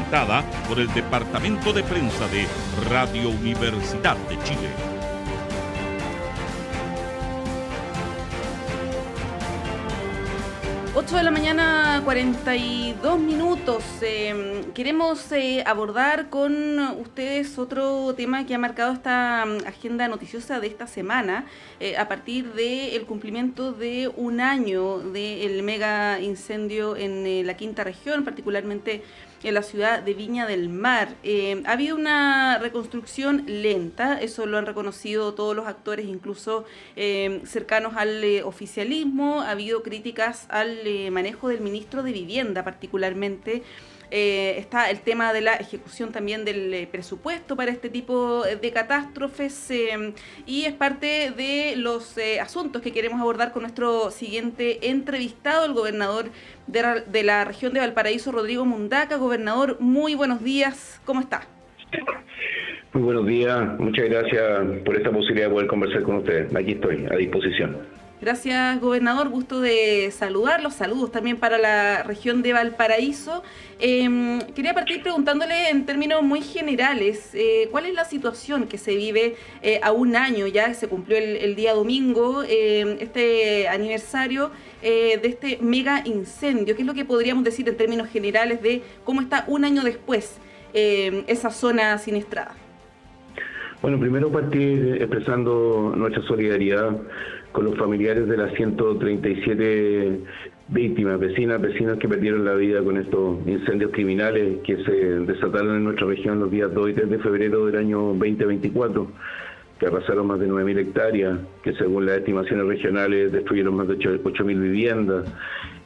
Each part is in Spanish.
presentada por el Departamento de Prensa de Radio Universidad de Chile. 8 de la mañana, 42 minutos. Queremos abordar con ustedes otro tema que ha marcado esta agenda noticiosa de esta semana, a partir del cumplimiento de un año del mega incendio en la quinta región, particularmente en la ciudad de Viña del Mar. Ha habido una reconstrucción lenta, eso lo han reconocido todos los actores, incluso cercanos al oficialismo. Ha habido críticas al manejo del ministro de Vivienda, particularmente. Está el tema de la ejecución también del presupuesto para este tipo de catástrofes, y es parte de los asuntos que queremos abordar con nuestro siguiente entrevistado, el gobernador de la región de Valparaíso, Rodrigo Mundaca. Gobernador, muy buenos días, ¿cómo está? Muy buenos días, muchas gracias por esta posibilidad de poder conversar con ustedes. Aquí estoy, a disposición. Gracias, gobernador. Gusto de saludarlos. Saludos también para la región de Valparaíso. Quería partir preguntándole en términos muy generales, ¿cuál es la situación que se vive a un año ya? Se cumplió el día domingo, este aniversario de este mega incendio. ¿Qué es lo que podríamos decir en términos generales de cómo está un año después esa zona siniestrada? Bueno, primero partir expresando nuestra solidaridad con los familiares de las 137 víctimas, vecinos que perdieron la vida con estos incendios criminales que se desataron en nuestra región los días 2 y 3 de febrero del año 2024, que arrasaron más de 9.000 hectáreas, que según las estimaciones regionales destruyeron más de 8.000 viviendas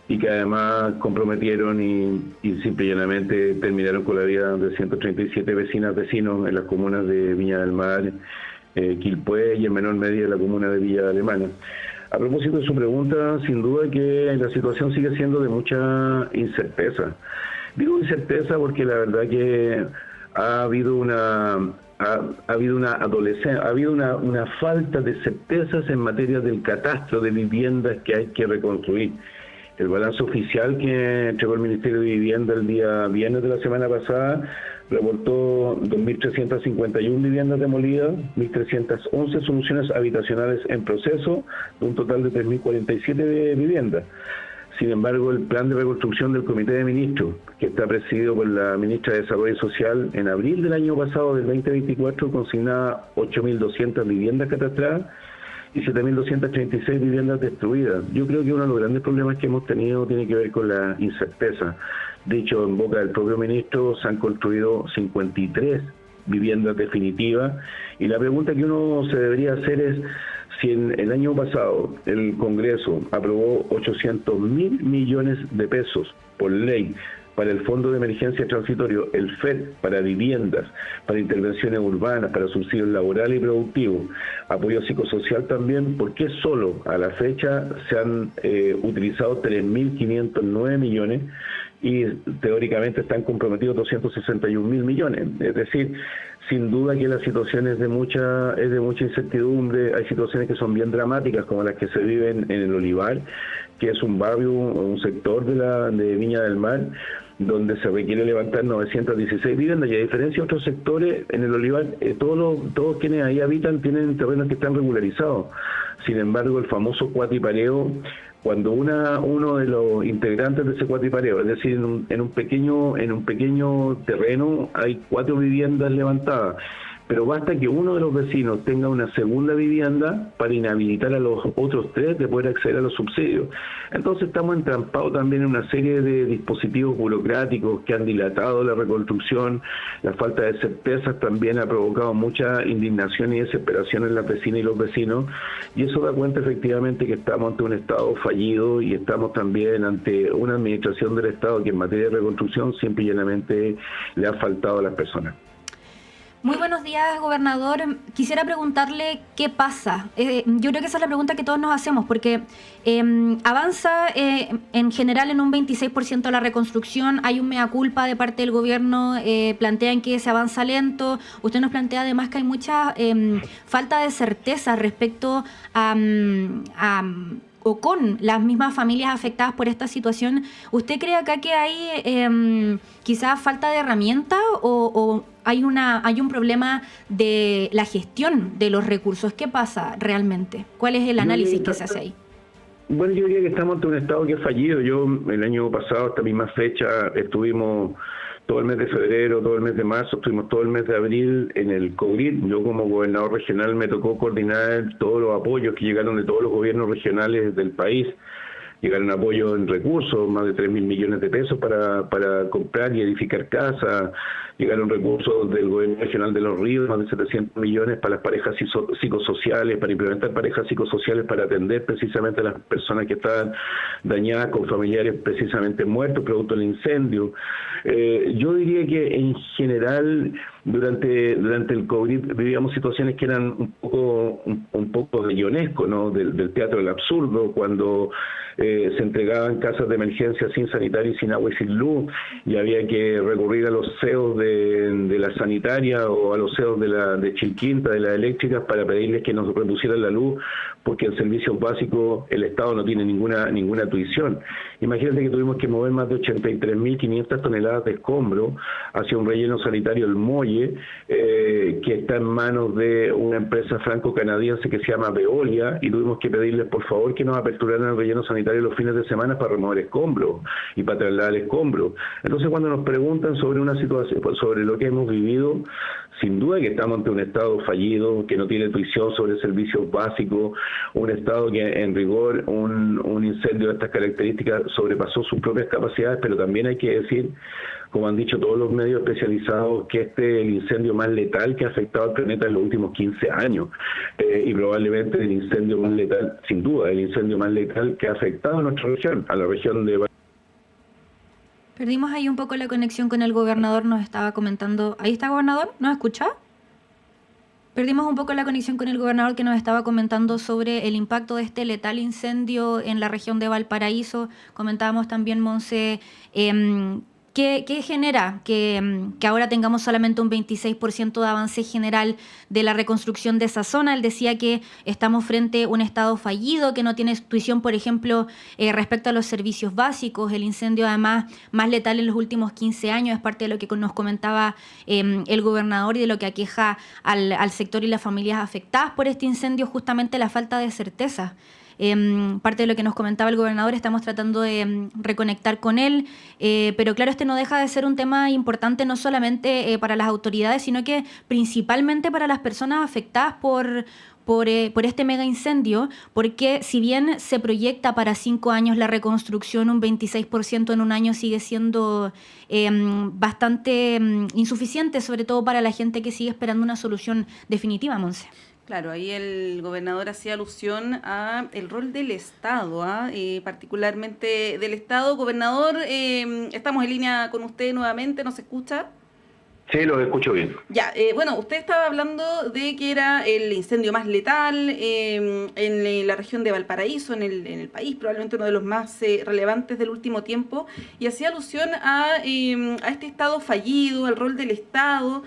y que además comprometieron y simple y llanamente terminaron con la vida de 137 vecinos en las comunas de Viña del Mar, Quilpué y en menor medida la comuna de Villa Alemana. A propósito de su pregunta, sin duda que la situación sigue siendo de mucha incerteza. Digo incerteza porque la verdad que ha habido una falta de certezas en materia del catastro de viviendas que hay que reconstruir. El balance oficial que entregó el Ministerio de Vivienda el día viernes de la semana pasada reportó 2.351 viviendas demolidas, 1.311 soluciones habitacionales en proceso, de un total de 3.047 viviendas. Sin embargo, el plan de reconstrucción del Comité de Ministros, que está presidido por la ministra de Desarrollo Social, en abril del año pasado, del 2024, consignaba 8.200 viviendas catastradas y 7.236 viviendas destruidas. Yo creo que uno de los grandes problemas que hemos tenido tiene que ver con la incerteza. De hecho, en boca del propio ministro se han construido 53 viviendas definitivas y la pregunta que uno se debería hacer es si en el año pasado el Congreso aprobó 800.000 millones de pesos por ley para el Fondo de Emergencia Transitorio, el FED, para viviendas, para intervenciones urbanas, para subsidios laborales y productivos, apoyo psicosocial también, ¿por qué solo a la fecha se han utilizado 3.509 millones y teóricamente están comprometidos 261.000 millones? Es decir, sin duda que la situación es de mucha incertidumbre. Hay situaciones que son bien dramáticas, como las que se viven en el Olivar, que es un barrio, un sector de Viña del Mar, donde se requiere levantar 916 viviendas, y a diferencia de otros sectores, en el Olivar, todos quienes ahí habitan tienen terrenos que están regularizados. Sin embargo, el famoso cuatipareo, cuando uno de los integrantes de ese cuatipareo, es decir, en un pequeño terreno hay 4 viviendas levantadas, pero basta que uno de los vecinos tenga una segunda vivienda para inhabilitar a los otros 3 de poder acceder a los subsidios. Entonces estamos entrampados también en una serie de dispositivos burocráticos que han dilatado la reconstrucción. La falta de certezas también ha provocado mucha indignación y desesperación en las vecinas y los vecinos, y eso da cuenta efectivamente que estamos ante un Estado fallido y estamos también ante una administración del Estado que en materia de reconstrucción simple y llanamente le ha faltado a las personas. Muy buenos días, gobernador. Quisiera preguntarle qué pasa. Yo creo que esa es la pregunta que todos nos hacemos, porque avanza en general en un 26% la reconstrucción, hay un mea culpa de parte del gobierno, plantean que se avanza lento. Usted nos plantea además que hay mucha falta de certeza respecto a o con las mismas familias afectadas por esta situación, ¿usted cree acá que hay quizás falta de herramientas o hay un problema de la gestión de los recursos? ¿Qué pasa realmente? ¿Cuál es el análisis que se hace ahí? Bueno, yo diría que estamos ante un Estado que ha fallido. Yo el año pasado, esta misma fecha, estuvimos todo el mes de febrero, todo el mes de marzo, estuvimos todo el mes de abril en el COVID. Yo como gobernador regional me tocó coordinar todos los apoyos que llegaron de todos los gobiernos regionales del país. Llegaron apoyos en recursos, más de 3.000 millones de pesos para comprar y edificar casas. Llegaron recursos del Gobierno Regional de Los Ríos, más de 700 millones para las parejas psicosociales, para implementar parejas psicosociales para atender precisamente a las personas que estaban dañadas con familiares precisamente muertos producto del incendio. Yo diría que en general durante el COVID vivíamos situaciones que eran un poco de ionesco, ¿no? Del teatro del absurdo, cuando se entregaban casas de emergencia sin sanitario y sin agua y sin luz, y había que recurrir a los CEOs de la sanitaria o a los CEOs de Chilquinta, de las eléctricas, para pedirles que nos reducieran la luz, porque en servicios básicos el Estado no tiene ninguna tuición. Imagínate que tuvimos que mover más de 83.500 toneladas de escombro hacia un relleno sanitario, el Molle, que está en manos de una empresa franco-canadiense que se llama Veolia, y tuvimos que pedirles por favor que nos aperturaran el relleno sanitario los fines de semana para remover escombros y para trasladar escombros. Entonces, cuando nos preguntan sobre una situación, sobre lo que hemos vivido, sin duda que estamos ante un Estado fallido, que no tiene tuición sobre servicios básicos, un Estado que en rigor un incendio de estas características sobrepasó sus propias capacidades, pero también hay que decir, como han dicho todos los medios especializados, que este es el incendio más letal que ha afectado al planeta en los últimos 15 años. Y probablemente el incendio más letal, sin duda, el incendio más letal que ha afectado a nuestra región, a la región de... Perdimos ahí un poco la conexión con el gobernador, nos estaba comentando... ¿Ahí está, gobernador? ¿Nos escucha? Perdimos un poco la conexión con el gobernador que nos estaba comentando sobre el impacto de este letal incendio en la región de Valparaíso. Comentábamos también, Monse, ¿qué genera que ahora tengamos solamente un 26% de avance general de la reconstrucción de esa zona? Él decía que estamos frente a un Estado fallido, que no tiene tuición, por ejemplo, respecto a los servicios básicos. El incendio, además, más letal en los últimos 15 años, es parte de lo que nos comentaba el gobernador y de lo que aqueja al sector y las familias afectadas por este incendio, justamente la falta de certeza. Parte de lo que nos comentaba el gobernador, estamos tratando de reconectar con él, pero claro, este no deja de ser un tema importante no solamente para las autoridades, sino que principalmente para las personas afectadas por este mega incendio, porque si bien se proyecta para 5 años la reconstrucción, un 26% en un año sigue siendo bastante insuficiente, sobre todo para la gente que sigue esperando una solución definitiva, Monse. Claro, ahí el gobernador hacía alusión a el rol del Estado, particularmente del Estado. Gobernador, estamos en línea con usted nuevamente, ¿nos escucha? Sí, lo escucho bien. Ya, bueno, usted estaba hablando de que era el incendio más letal en la región de Valparaíso, en el país, probablemente uno de los más relevantes del último tiempo, y hacía alusión a este Estado fallido, al rol del Estado,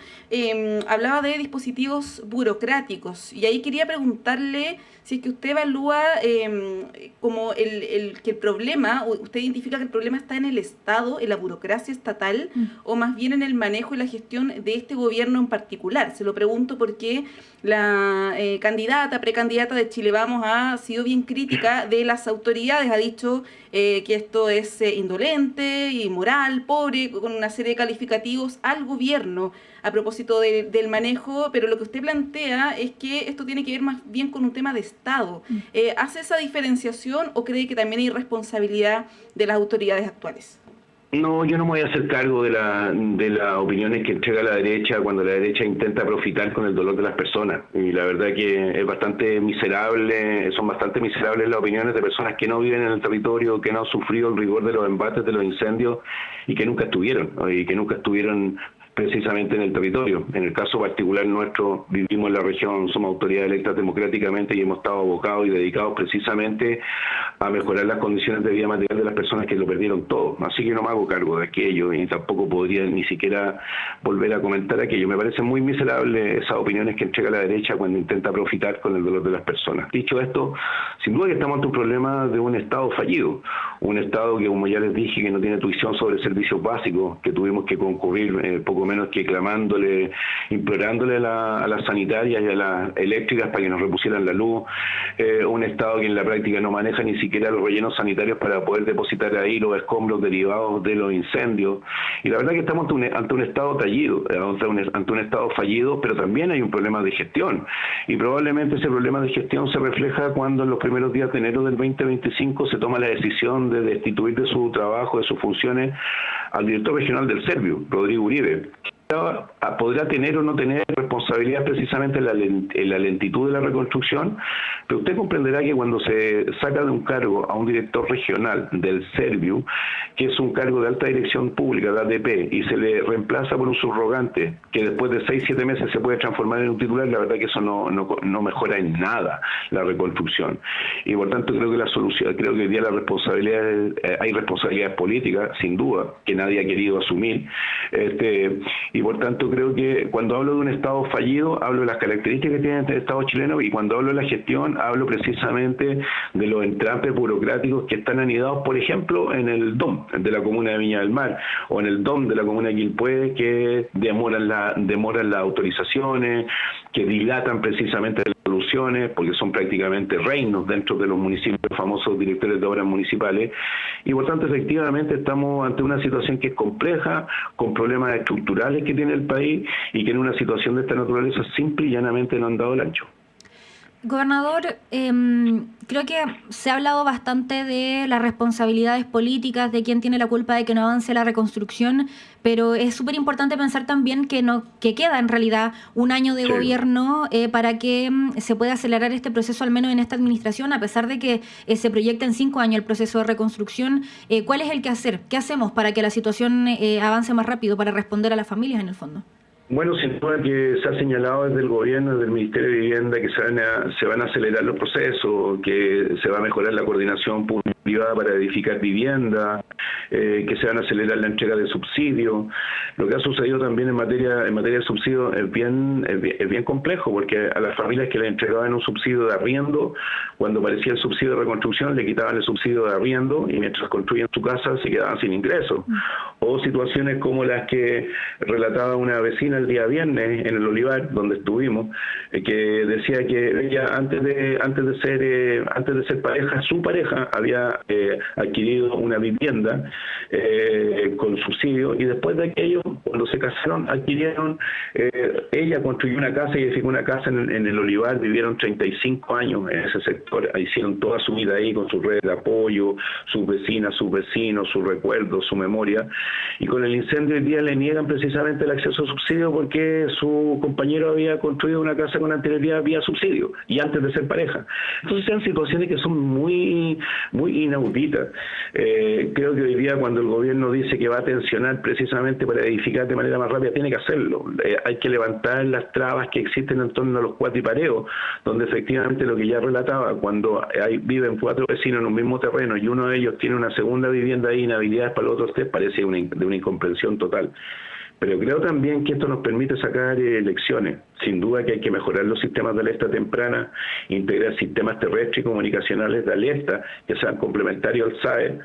hablaba de dispositivos burocráticos, y ahí quería preguntarle si es que usted evalúa como que el problema, usted identifica que el problema está en el Estado, en la burocracia estatal, o más bien en el manejo y la gestión de este gobierno en particular. Se lo pregunto porque la precandidata de Chile Vamos ha sido bien crítica de las autoridades, ha dicho que esto es indolente, inmoral, pobre, con una serie de calificativos al gobierno a propósito del manejo, pero lo que usted plantea es que esto tiene que ver más bien con un tema de Estado. ¿Hace esa diferenciación o cree que también hay responsabilidad de las autoridades actuales? No, yo no me voy a hacer cargo de las opiniones que entrega la derecha cuando la derecha intenta profitar con el dolor de las personas. Y la verdad que es bastante miserable, son bastante miserables las opiniones de personas que no viven en el territorio, que no han sufrido el rigor de los embates, de los incendios y que nunca estuvieron precisamente en el territorio. En el caso particular nuestro, vivimos en la región, somos autoridades electas democráticamente y hemos estado abocados y dedicados precisamente a mejorar las condiciones de vida material de las personas que lo perdieron todo. Así que no me hago cargo de aquello y tampoco podría ni siquiera volver a comentar aquello. Me parece muy miserable esas opiniones que entrega la derecha cuando intenta profitar con el dolor de las personas. Dicho esto, sin duda que estamos ante un problema de un Estado fallido, un Estado que, como ya les dije, que no tiene tuición sobre servicios básicos, que tuvimos que concurrir poco menos que clamándole, implorándole a las sanitarias y a las eléctricas para que nos repusieran la luz, un Estado que en la práctica no maneja ni siquiera los rellenos sanitarios para poder depositar ahí los escombros derivados de los incendios. Y la verdad que estamos ante un Estado fallido, ante un Estado fallido, pero también hay un problema de gestión. Y probablemente ese problema de gestión se refleja cuando en los primeros días de enero del 2025 se toma la decisión de destituir de su trabajo, de sus funciones, al director regional del Serviu, Rodrigo Uribe. Podrá tener o no tener responsabilidad precisamente en la lentitud de la reconstrucción, pero usted comprenderá que cuando se saca de un cargo a un director regional del Serviu, que es un cargo de alta dirección pública, de ADP, y se le reemplaza por un subrogante, que después de 6-7 meses se puede transformar en un titular, la verdad que eso no mejora en nada la reconstrucción. Y por tanto creo que la solución, creo que hoy día la responsabilidad, hay responsabilidades políticas, sin duda, que nadie ha querido asumir, y por tanto creo que cuando hablo de un Estado fallido, hablo de las características que tiene este Estado chileno, y cuando hablo de la gestión, hablo precisamente de los entrampes burocráticos que están anidados, por ejemplo, en el DOM de la comuna de Viña del Mar, o en el DOM de la comuna de Quilpué, que demoran las autorizaciones, que dilatan precisamente las soluciones, porque son prácticamente reinos dentro de los municipios, famosos directores de obras municipales, y por tanto efectivamente estamos ante una situación que es compleja, con problemas estructurales que tiene el país, y que en una situación de esta naturaleza simple y llanamente no han dado el ancho. Gobernador, creo que se ha hablado bastante de las responsabilidades políticas, de quién tiene la culpa de que no avance la reconstrucción, pero es súper importante pensar también que queda en realidad un año de gobierno para que se pueda acelerar este proceso, al menos en esta administración, a pesar de que se proyecta en 5 años el proceso de reconstrucción. ¿Cuál es el que hacer? ¿Qué hacemos para que la situación avance más rápido, para responder a las familias en el fondo? Bueno, sin duda que se ha señalado desde el gobierno, desde el Ministerio de Vivienda, que se van a acelerar los procesos, que se va a mejorar la coordinación público-privada para edificar vivienda, que se van a acelerar la entrega de subsidios. Lo que ha sucedido también en materia de subsidios es bien complejo, porque a las familias que le entregaban un subsidio de arriendo, cuando aparecía el subsidio de reconstrucción, le quitaban el subsidio de arriendo y mientras construían su casa se quedaban sin ingresos. O situaciones como las que relataba una vecina el día viernes en el Olivar, donde estuvimos, que decía que ella antes de ser pareja, su pareja había adquirido una vivienda con subsidio, y después de aquello, cuando se casaron, ella construyó una casa y edificó una casa en el Olivar, vivieron 35 años en ese sector, hicieron toda su vida ahí con sus redes de apoyo, sus vecinas, sus vecinos, sus recuerdos, su memoria, y con el incendio hoy día le niegan precisamente el acceso a subsidio porque su compañero había construido una casa con anterioridad vía subsidio y antes de ser pareja. Entonces son situaciones que son muy inauditas. Creo que hoy día cuando el gobierno dice que va a tensionar precisamente para edificar de manera más rápida, tiene que hacerlo. Hay que levantar las trabas que existen en torno a los cuatripareos, donde efectivamente lo que ya relataba, cuando viven 4 vecinos en un mismo terreno y uno de ellos tiene una segunda vivienda de inhabilidades para los otros 3, parece de una incomprensión total. Pero creo también que esto nos permite sacar lecciones. Sin duda que hay que mejorar los sistemas de alerta temprana, integrar sistemas terrestres y comunicacionales de alerta que sean complementarios al SAE,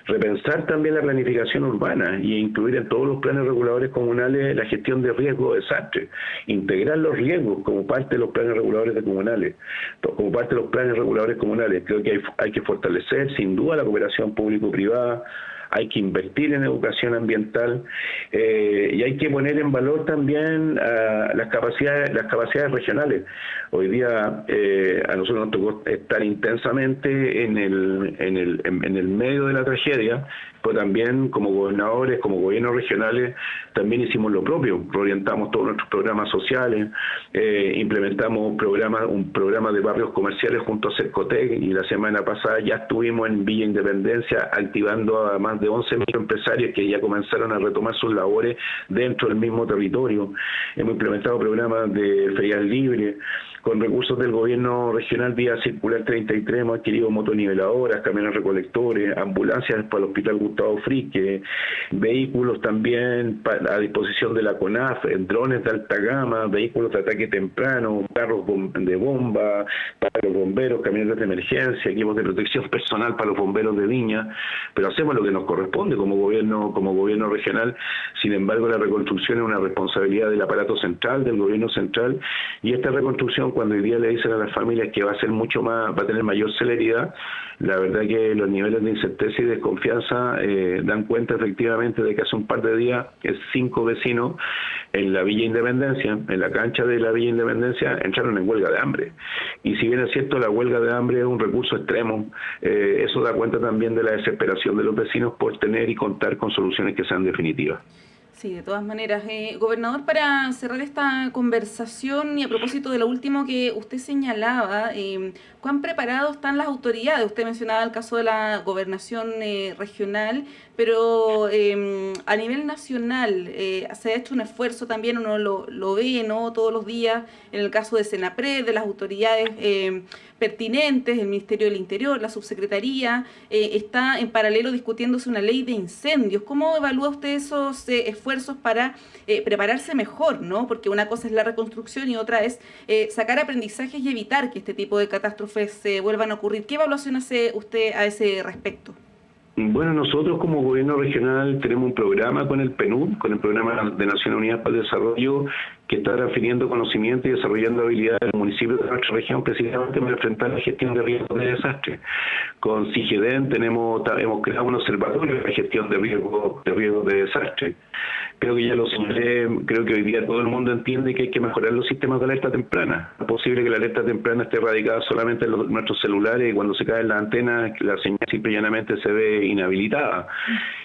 repensar también la planificación urbana e incluir en todos los planes reguladores comunales la gestión de riesgo de desastre, integrar los riesgos como parte de los planes reguladores comunales. Creo que hay que fortalecer sin duda la cooperación público-privada, hay que invertir en educación ambiental y hay que poner en valor también las capacidades regionales. Hoy día a nosotros nos tocó estar intensamente en el medio de la tragedia, pero también como gobernadores, como gobiernos regionales, también hicimos lo propio, reorientamos todos nuestros programas sociales, implementamos un programa de barrios comerciales junto a Cercotec, y la semana pasada ya estuvimos en Villa Independencia activando a más de 11 microempresarios que ya comenzaron a retomar sus labores dentro del mismo territorio. Hemos implementado programas de ferias libres. Con recursos del gobierno regional vía Circular 33 hemos adquirido motoniveladoras, camiones recolectores, ambulancias para el Hospital Gustavo Frique, vehículos también a disposición de la CONAF, drones de alta gama, vehículos de ataque temprano, carros de bomba para los bomberos, camionetas de emergencia, equipos de protección personal para los bomberos de Viña, pero hacemos lo que nos corresponde como gobierno regional. Sin embargo, la reconstrucción es una responsabilidad del aparato central, del gobierno central, y esta reconstrucción, cuando hoy día le dicen a las familias que va a ser mucho más, va a tener mayor celeridad, la verdad que los niveles de incerteza y desconfianza dan cuenta efectivamente de que hace un par de días 5 vecinos en la Villa Independencia, en la cancha de la Villa Independencia, entraron en huelga de hambre. Y si bien es cierto, la huelga de hambre es un recurso extremo, eso da cuenta también de la desesperación de los vecinos por tener y contar con soluciones que sean definitivas. Sí, de todas maneras. Gobernador, para cerrar esta conversación y a propósito de lo último que usted señalaba, ¿cuán preparados están las autoridades? Usted mencionaba el caso de la gobernación regional, pero a nivel nacional se ha hecho un esfuerzo también, uno lo ve, ¿no?, todos los días, en el caso de Senapred, de las autoridades pertinentes, el Ministerio del Interior, la Subsecretaría, está en paralelo discutiéndose una ley de incendios. ¿Cómo evalúa usted esos esfuerzos para prepararse mejor, ¿no? Porque una cosa es la reconstrucción y otra es sacar aprendizajes y evitar que este tipo de catástrofes vuelvan a ocurrir. ¿Qué evaluación hace usted a ese respecto? Bueno, nosotros como gobierno regional tenemos un programa con el PNUD, con el Programa de Naciones Unidas para el Desarrollo, que está refiriendo conocimiento y desarrollando habilidades en los municipios de nuestra región, precisamente para enfrentar la gestión de riesgos de desastre. Con CIGEDEN hemos creado un observatorio de la gestión de riesgos de desastre. Creo que ya lo señalé, creo que hoy día todo el mundo entiende que hay que mejorar los sistemas de alerta temprana. Es posible que la alerta temprana esté radicada solamente en nuestros celulares, y cuando se caen las antenas, la señal simple y llanamente se ve inhabilitada.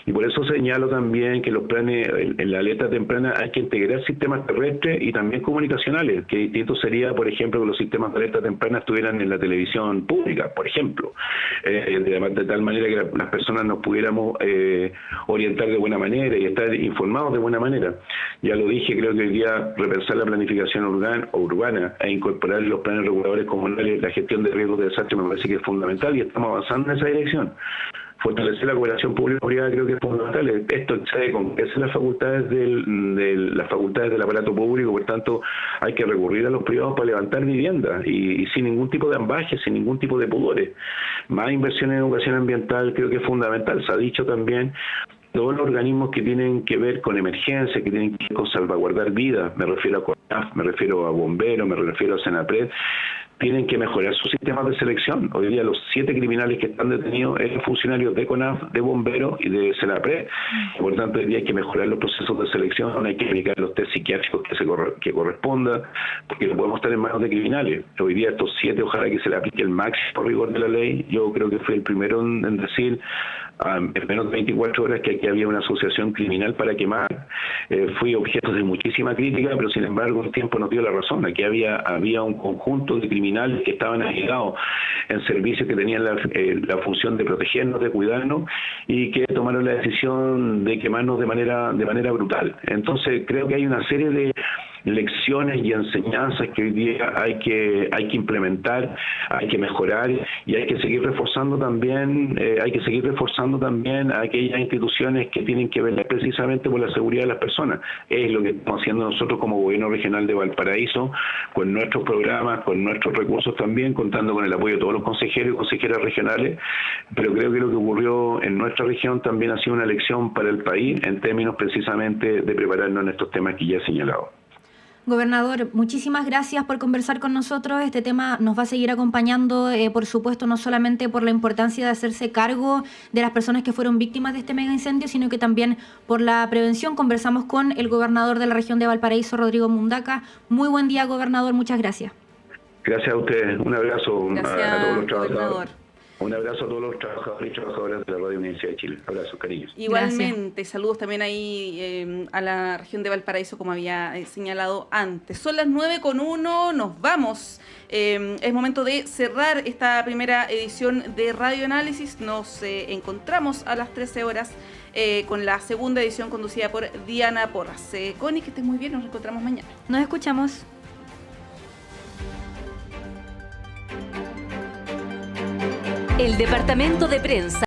Y por eso señalo también que los planes, en la alerta temprana hay que integrar sistemas terrestres y también comunicacionales, que distinto sería, por ejemplo, que los sistemas de alerta temprana estuvieran en la televisión pública, por ejemplo, de tal manera que las personas nos pudiéramos orientar de buena manera y estar informados de buena manera. Ya lo dije, creo que hoy día repensar la planificación urbana e incorporar los planes reguladores comunales, la gestión de riesgos de desastre me parece que es fundamental, y estamos avanzando en esa dirección. Fortalecer la cooperación público-privada creo que es fundamental. Esto excede con las facultades las facultades del aparato público, por tanto hay que recurrir a los privados para levantar viviendas y sin ningún tipo de ambajes, sin ningún tipo de pudores. Más inversión en educación ambiental creo que es fundamental. Se ha dicho también, todos los organismos que tienen que ver con emergencia, que tienen que ver con salvaguardar vidas, me refiero a CONAF, me refiero a bomberos, me refiero a Senapred, tienen que mejorar sus sistemas de selección. Hoy día los 7 criminales que están detenidos eran funcionarios de CONAF, de bomberos y de Senapred. Por tanto, hoy día hay que mejorar los procesos de selección, hay que aplicar los test psiquiátricos que correspondan, porque no podemos estar en manos de criminales. Hoy día estos 7, ojalá que se le aplique el máximo rigor de la ley. Yo creo que fui el primero en decir en menos de 24 horas que aquí había una asociación criminal para quemar. Fui objeto de muchísima crítica, pero sin embargo el tiempo nos dio la razón. Aquí había un conjunto de criminales que estaban allegados en servicios que tenían la función de protegernos, de cuidarnos, y que tomaron la decisión de quemarnos de manera brutal. Entonces creo que hay una serie de lecciones y enseñanzas que hoy día hay que implementar, hay que mejorar, y hay que seguir reforzando también a aquellas instituciones que tienen que ver precisamente por la seguridad de las personas. Es lo que estamos haciendo nosotros como Gobierno Regional de Valparaíso, con nuestros programas, con nuestros recursos también, contando con el apoyo de todos los consejeros y consejeras regionales, pero creo que lo que ocurrió en nuestra región también ha sido una lección para el país en términos precisamente de prepararnos en estos temas que ya he señalado. Gobernador, muchísimas gracias por conversar con nosotros. Este tema nos va a seguir acompañando, por supuesto, no solamente por la importancia de hacerse cargo de las personas que fueron víctimas de este mega incendio, sino que también por la prevención. Conversamos con el gobernador de la región de Valparaíso, Rodrigo Mundaca. Muy buen día, gobernador. Muchas gracias. Gracias a ustedes. Un abrazo. Gracias, a todos los trabajadores. gobernador. Un abrazo a todos los trabajadores y trabajadoras de la Radio Universidad de Chile. Abrazos, cariños. Igualmente, saludos también ahí a la región de Valparaíso, como había señalado antes. Son las 9:01, nos vamos. Es momento de cerrar esta primera edición de Radio Análisis. Nos encontramos a las 13 horas con la segunda edición conducida por Diana Porras. Connie, que estés muy bien, nos reencontramos mañana. Nos escuchamos. El departamento de prensa